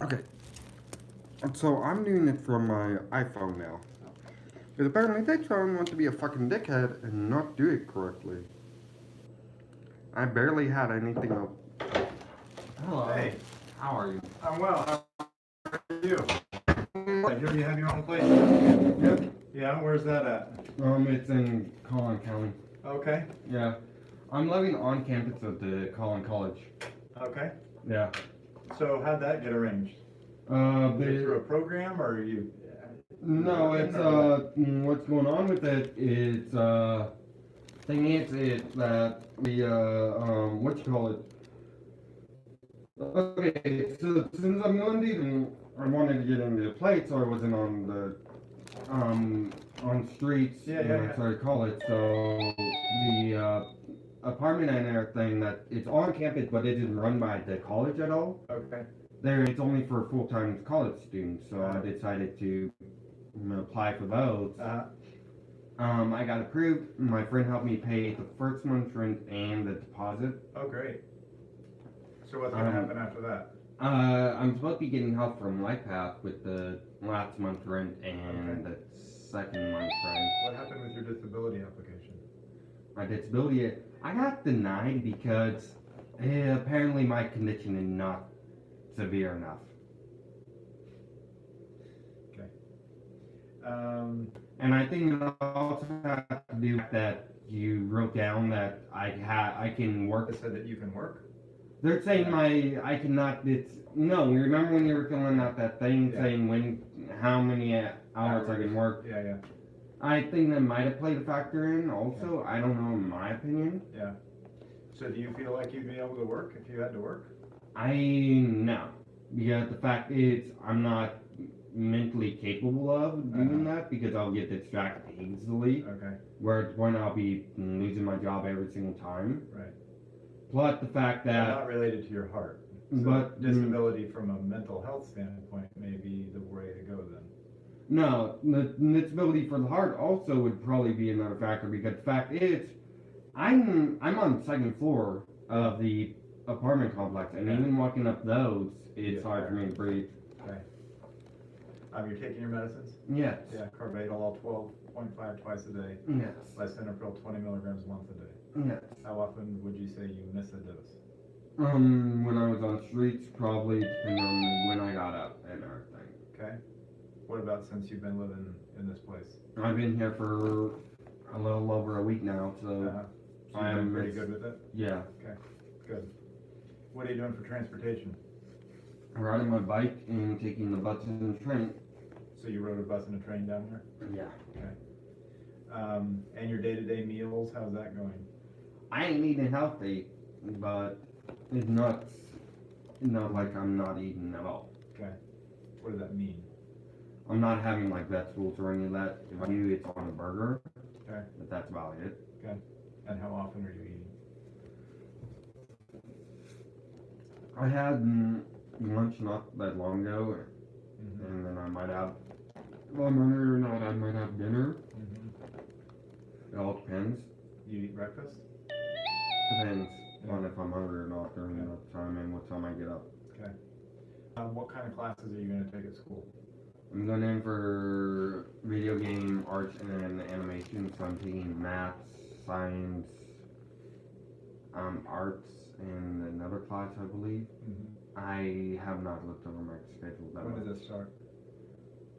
Okay, so I'm doing it from my iPhone now. Because apparently this phone wants to be a fucking dickhead and not do it correctly. I barely had anything up. Hello. Hey, How are you? I'm well. How are you? You have your own place? Yep. Yeah, where's that at? It's in Collin County. Okay, Yeah. I'm living on campus of the Collin College. okay. Yeah. So how'd that get arranged? Is it through a program or are you? No, it's what's going on with it is thing is it that we what you call it. Okay, so since I'm going to even I wanted to get into the plate, so I wasn't on streets when I started college. So the apartment and everything that it's on campus, but it isn't run by the college at all. Okay. There, it's only for full-time college students. So I decided to apply for those. I got approved. My friend helped me pay the first month's rent and the deposit. Oh, great. So what's gonna happen after that? I'm supposed to be getting help from LifePath with the last month's rent and the second month's rent. What happened with your disability application? My disability, I got denied because apparently my condition is not severe enough. Okay. And I think it also has to do with that you wrote down that I can work. It said that you can work? They're saying I cannot. No. Remember when you were filling out that thing saying how many hours I can work? Yeah, yeah. I think that might have played a factor in. Also, I don't know. In my opinion. Yeah. So do you feel like you'd be able to work if you had to work? No, because the fact is I'm not mentally capable of doing that because I'll get distracted easily. Okay. Where when I'll be losing my job every single time. Right. Plus the fact that not related to your heart. So but disability from a mental health standpoint may be the way to go then. No, the disability for the heart also would probably be another factor because the fact is, I'm on the second floor of the apartment complex, and even walking up those, it's hard for me to breathe. Okay. You're taking your medicines? Yes. Yeah, carvedilol 12.5 twice a day. Yes. Lisinopril 20 milligrams once a day. Yes. How often would you say you miss a dose? When I was on streets, probably depending on when I got up and everything. Okay. What about since you've been living in this place? I've been here for a little over a week now, so So you've been pretty good with it? Yeah. Okay, good. What are you doing for transportation? Riding my bike and taking the bus and the train. So you rode a bus and a train down here? Yeah. Okay. And your day-to-day meals, how's that going? I ain't eating healthy, but it's not like I'm not eating at all. Okay. What does that mean? I'm not having like vegetables or any of that. If I do, it's on a burger. Okay. But that's about it. Okay. And how often are you eating? I had lunch not that long ago, and then I might have, well, I'm hungry or not, I might have dinner. It all depends. You eat breakfast? Depends on if I'm hungry or not during that time and what time I get up. Okay. What kind of classes are you going to take at school? I'm going in for video game, arts, and animation, so I'm taking math, science, arts, and another class, I believe. I have not looked over my schedule that When much. does it start?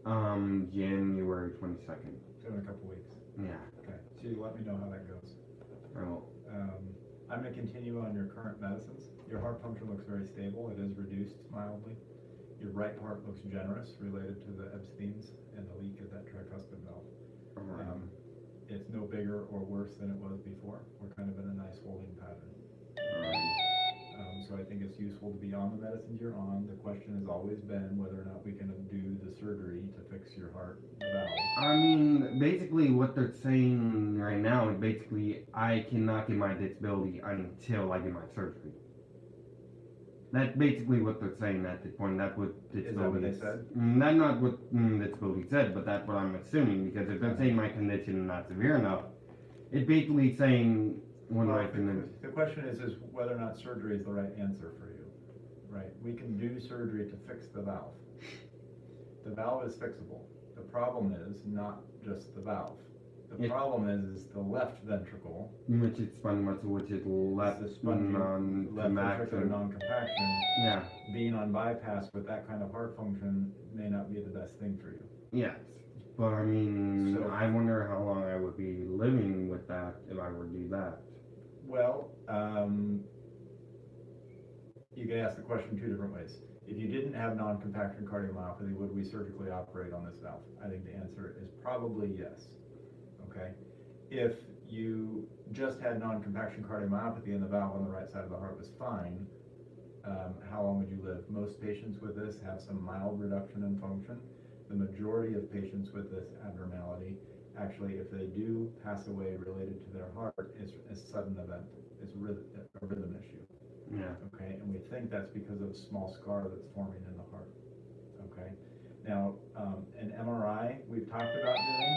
January 22nd. So in a couple weeks. Yeah. Okay. So you let me know how that goes. I will. I'm going to continue on your current medicines. Your heart function looks very stable. It is reduced mildly. Your right heart looks generous, related to the Ebstein's and the leak of that tricuspid valve. It's no bigger or worse than it was before. We're kind of in a nice holding pattern. So I think it's useful to be on the medicines you're on. The question has always been whether or not we can do the surgery to fix your heart valve. I mean, basically what they're saying right now is basically I cannot get my disability until I get my surgery. That's basically what they're saying at this point. That's what disability Is that what they said? That's not what disability said, but that's what I'm assuming because if they're saying my condition is not severe enough, it's basically saying when my condition. The question is whether or not surgery is the right answer for you. Right, we can do surgery to fix the valve. The valve is fixable. The problem is not just the valve. The problem is the left ventricle, which is spongy muscle, which is left the spongy left ventricular non-compaction. non-compaction, Yeah. being on bypass with that kind of heart function may not be the best thing for you. Yes. But I mean, So- I wonder how long I would be living with that if I were to do that. Well, you can ask the question two different ways. If you didn't have non-compaction cardiomyopathy, would we surgically operate on this valve? I think the answer is probably yes. Okay? If you just had non-compaction cardiomyopathy and the valve on the right side of the heart was fine, how long would you live? Most patients with this have some mild reduction in function. The majority of patients with this abnormality, actually, if they do pass away related to their heart, is a sudden event. It's a rhythm issue. Yeah. Okay, and we think that's because of a small scar that's forming in the heart. Okay, now an MRI we've talked about doing,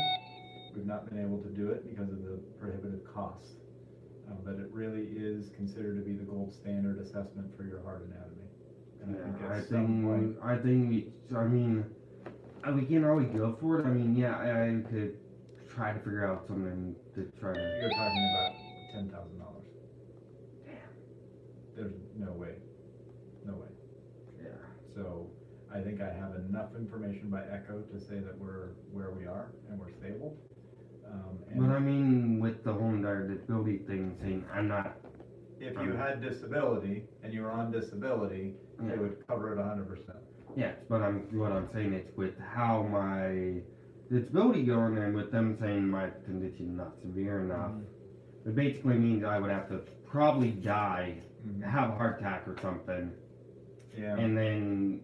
we've not been able to do it because of the prohibitive cost, but it really is considered to be the gold standard assessment for your heart anatomy. And I think at some point, we can always go for it. I mean, yeah, I could try to figure out something to try to. you're talking about $10,000. There's no way. Yeah. So I think I have enough information by echo to say that we're where we are and we're stable. But I mean, with the whole entire disability thing, saying I'm not. If you had disability and you were on disability, Yeah. they would cover it 100%. Yes, but what I'm saying is with how my disability going and with them saying my condition not severe enough, it basically means I would have to probably die, have a heart attack or something, Yeah. and then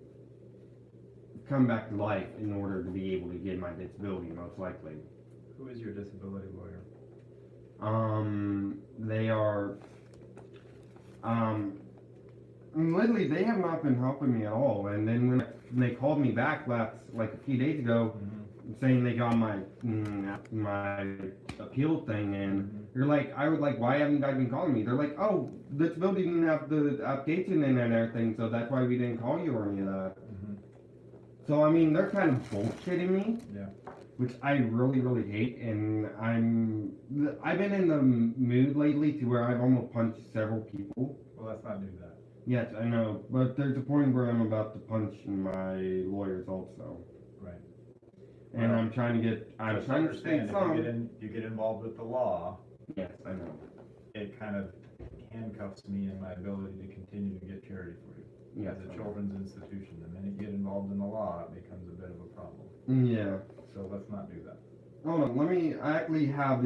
come back to life in order to be able to get my disability, most likely. Who is your disability lawyer? They are, literally, they have not been helping me at all. And then when they called me back like a few days ago, saying they got my appeal thing, and you're like, I was like, why haven't you guys been calling me? They're like, oh, disability didn't have the application in and everything, so that's why we didn't call you or any of that. So I mean, they're kind of bullshitting me. Yeah. Which I really, really hate, and I've been in the mood lately to where I've almost punched several people. Well, let's not do that. Yes, I know, but there's a point where I'm about to punch my lawyers also. Right. And Well, I'm trying to Just state understand, some. if you get involved with the law, Yes, I know. it kind of handcuffs me in my ability to continue to get charity for you. Yes, As I a know. children's institution, the minute you get involved in the law, it becomes a bit of a problem. Yeah. So let's not do that. Hold on, I actually have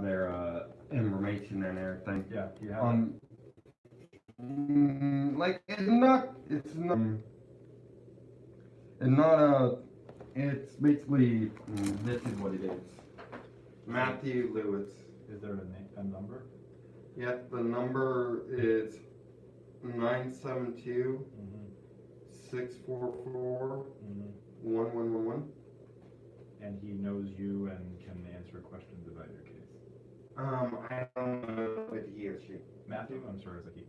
their information and everything. Yeah, you have Like it's basically, this is what it is. Matthew Lewis. Is there a number? Yep, the number is 972 644 1111. And he knows you and can answer questions about your case. I don't know if he or she. Matthew, I'm sorry, is it he?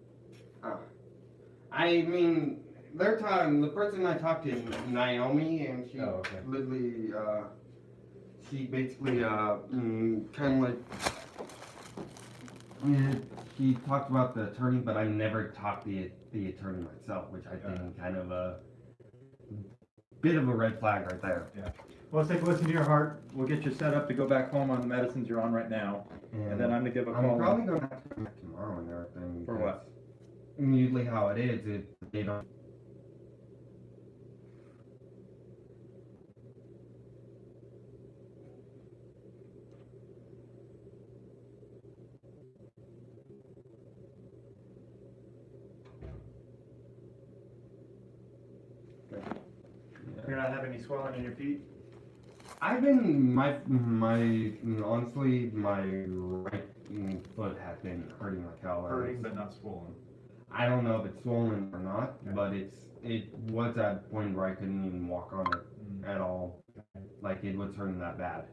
I mean, the person I talked to is Naomi, and she Oh, okay. literally, she basically, kind of like, she talked about the attorney, but I never talked to the attorney myself, which I think kind of a bit of a red flag right there. Yeah. Well, let's take a listen to your heart. We'll get you set up to go back home on the medicines you're on right now. And then I'm gonna give a I'm call. probably gonna have to come back tomorrow and everything. For what? because Usually how it is, they don't. You're not having any swelling in your feet? I've been honestly my right foot has been hurting like hell. Hurting but not swollen. I don't know if it's swollen or not, Yeah. but it was at a point where I couldn't even walk on it at all. Like it was hurting that bad.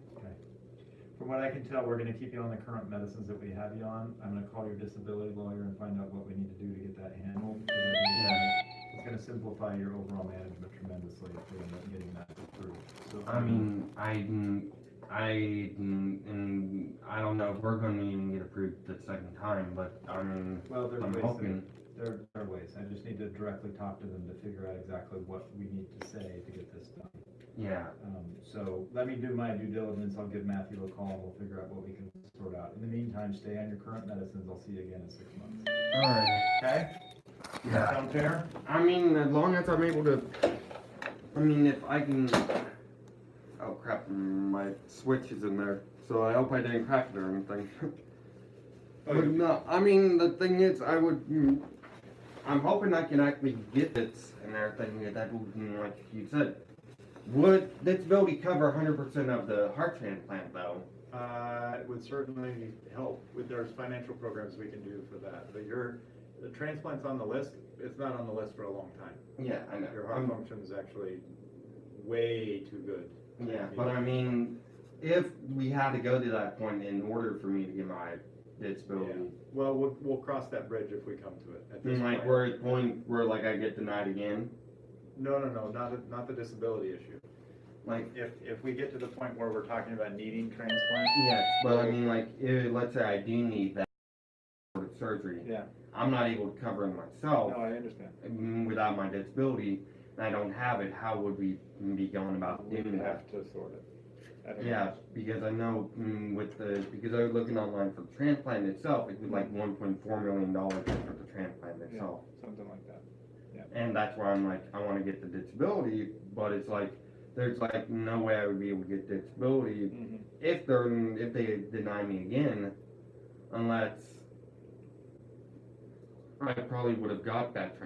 From what I can tell, we're gonna keep you on the current medicines that we have you on. I'm gonna call your disability lawyer and find out what we need to do to get that handled. 'Cause I think it's gonna simplify your overall management tremendously if we end up getting that approved. So, I mean, I don't know if we're gonna even get approved the second time, but I mean, well, there's I'm ways, hoping. there are ways. I just need to directly talk to them to figure out exactly what we need to say to get this done. Yeah, So let me do my due diligence. I'll give Matthew a call and we'll figure out what we can sort out. In the meantime, stay on your current medicines. I'll see you again in 6 months. alright. Okay? Yeah. Sound fair? I mean, as long as I'm able to, I mean, if I can, oh crap, my switch is in there, so I hope I didn't crack it or anything. Oh, But you- no, I mean, the thing is, I'm hoping I can actually get this and everything, that would, like you said. Would disability cover 100% of the heart transplant though? It would certainly help with, there's financial programs we can do for that, but the transplant's on the list, it's not on the list for a long time. Yeah, I know. Your heart function is actually way too good. Yeah, but I mean, if we had to go to that point in order for me to get my disability, Yeah. Well, we'll cross that bridge if we come to it. At this like point- we're at the point where like I get denied again, No, not the disability issue. like. If we get to the point where we're talking about needing transplant. Yes, but I mean, like, let's say I do need that surgery. Yeah, I'm not able to cover it myself no, I understand. without my disability, and I don't have it. How would we be going about We'd doing that? have to sort it. I don't know. Yeah, because I know because I was looking online for the transplant itself, it was like $1.4 million just for the transplant Yeah, itself. something like that. And that's why I'm like, I want to get the disability, but it's like, there's like no way I would be able to get disability Mhm. if they deny me again, unless I probably would have got that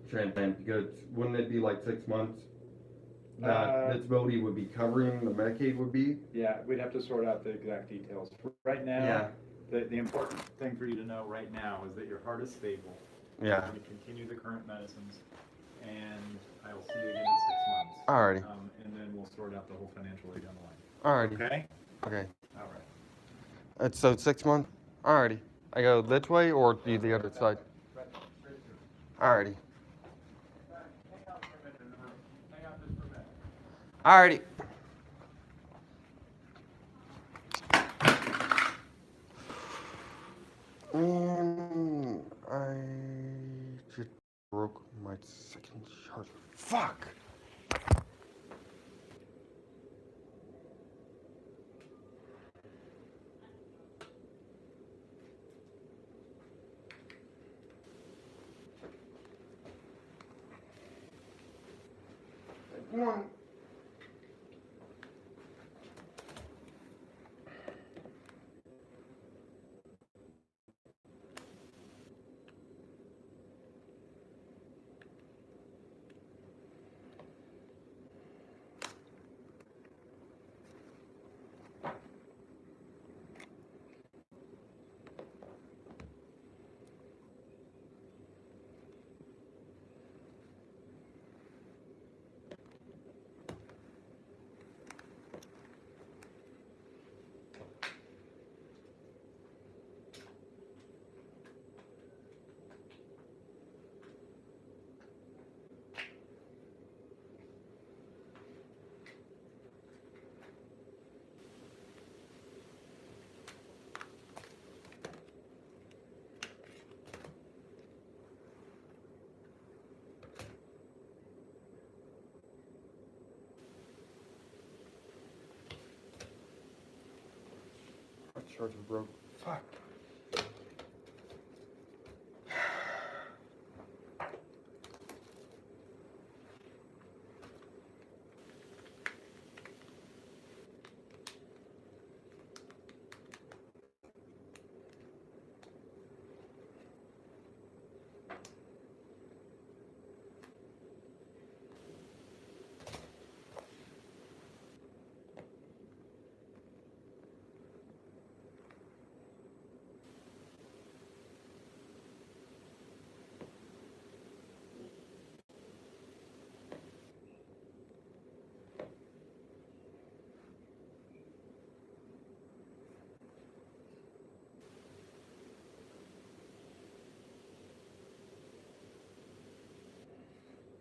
transplant, because wouldn't it be like 6 months that disability would be covering, the Medicaid would be? Yeah, we'd have to sort out the exact details. Right now, the important thing for you to know right now is that your heart is stable. Yeah. You're gonna continue the current medicines, and I will see you again in 6 months. Alrighty. And then we'll sort out the whole financial aid down the line. Alrighty. Okay? Okay. All right. So 6 months? Alrighty. I go this way or do the other side? Alrighty. Alrighty. I just broke my second charger. Fuck! One. My charger broke. Fuck.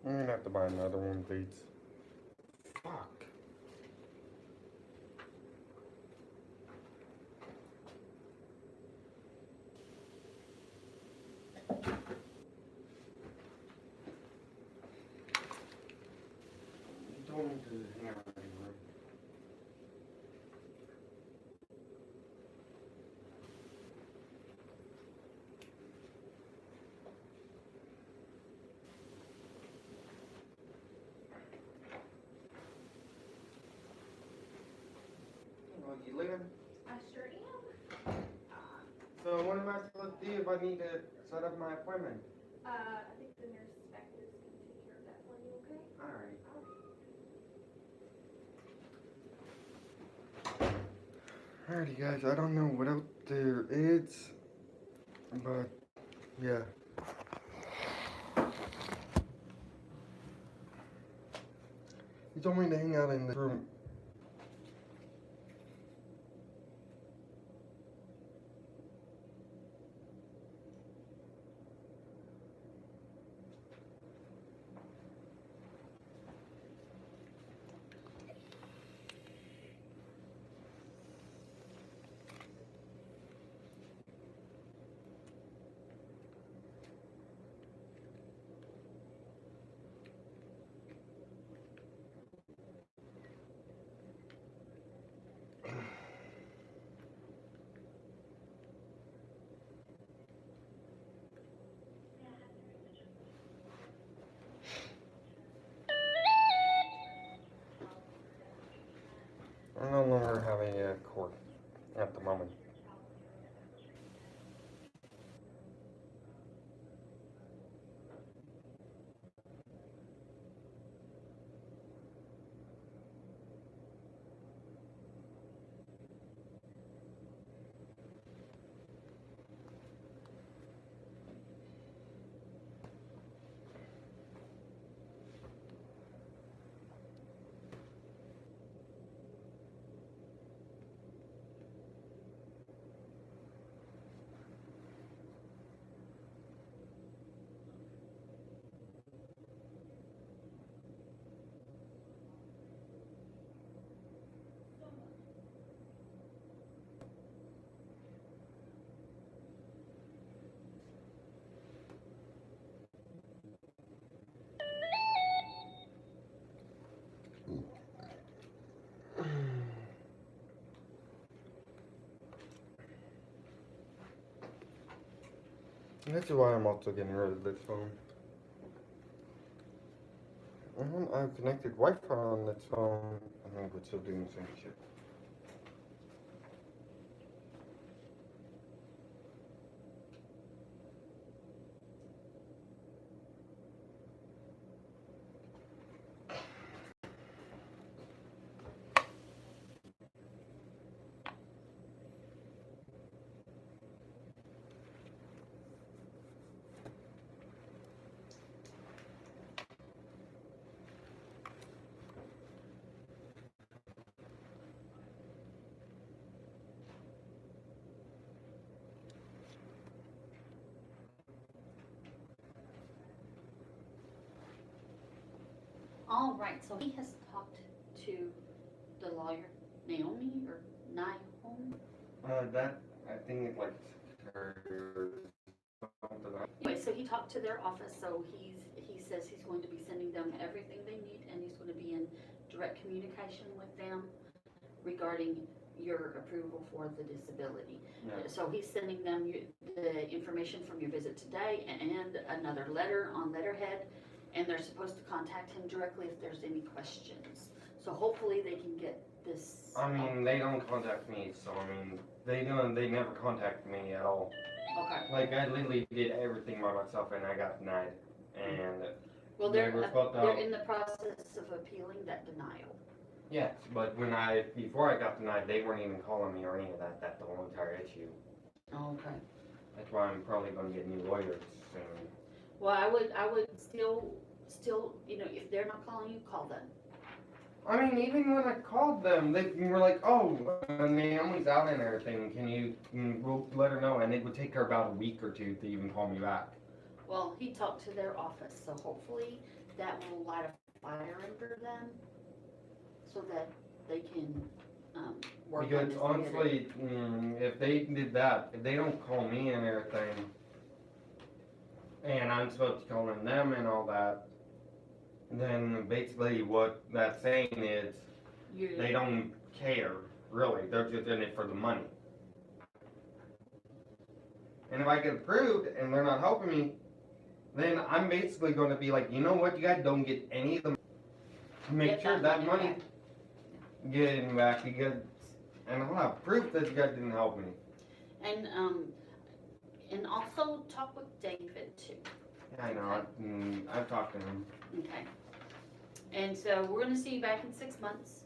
I'm gonna have to buy another one, Bates. Fuck. You don't need to hang out anymore. Well, you leaving? I sure am. So what am I supposed to do if I need to set up my appointment? I think the nurse spec is gonna take care of that for you, okay? Alright. Alrighty guys, I don't know what else there is, but yeah. He told me to hang out in the room. I no longer have a cord at the moment. This is why I'm also getting rid of this phone. I've connected Wi-Fi on this phone. I think we're still doing the same shit. All right, so he has talked to the lawyer, Naomi or Naomi. That I think it's like something. Anyway, so he talked to their office, so he says he's going to be sending them everything they need, and he's going to be in direct communication with them regarding your approval for the disability. Yeah. So he's sending them the information from your visit today and another letter on letterhead, and they're supposed to contact him directly if there's any questions. So hopefully they can get this. I mean, they don't contact me, so I mean, they never contact me at all. Okay. Like I literally did everything by myself, and I got denied. And Well, they were supposed to they're help. in the process of appealing that denial. Yes, but before I got denied, they weren't even calling me or any of that. That's the whole entire issue. Okay. That's why I'm probably gonna get new lawyers soon. Well, I would still, if they're not calling you, call them. I mean, even when I called them, they were like, "Oh, Naomi's out and everything. We'll let her know." And it would take her about a week or two to even call me back. Well, he talked to their office, so hopefully that will light a fire under them so that they can, work on Because this. honestly, if they did that, if they don't call me and everything, and I'm supposed to call them and all that, then basically what that's saying is they don't care, really. They're just in it for the money. And if I get approved and they're not helping me, then I'm basically going to be like, you know what, you guys don't get any of the to make Get sure that that money money getting back because, and I'll have proof that you guys didn't help me. And also talk with David too. Yeah, I know. I've talked to him. Okay. And so we're gonna see you back in 6 months.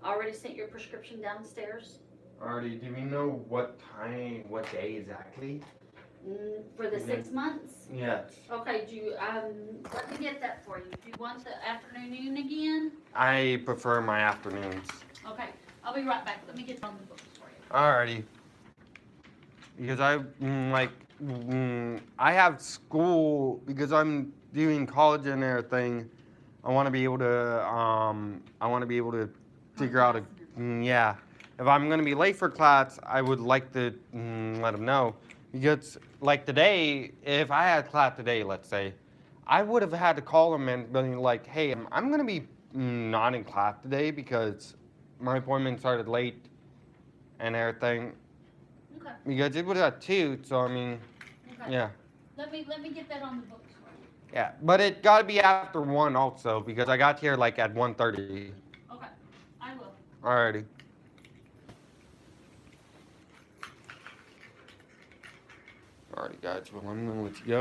I already sent your prescription downstairs. Already, do we know what time, what day exactly? For the Yeah. 6 months? Yes. Okay, let me get that for you. Do you want the afternoon again? I prefer my afternoons. Okay, I'll be right back. Let me get on the books for you. Alrighty. Because I have school, because I'm doing college and everything, I want to be able to, figure out yeah. If I'm going to be late for class, I would like to let them know. Because, like today, if I had class today, let's say, I would have had to call them and be like, hey, I'm going to be not in class today because my appointment started late and everything. Okay, Because it was at 2, so I mean, okay. yeah. Let me get that on the books for you. Yeah, but it got to be after 1 also because I got here like at 1:30. Okay, I will. Alrighty. Alrighty, guys. Well, I'm gonna let you go.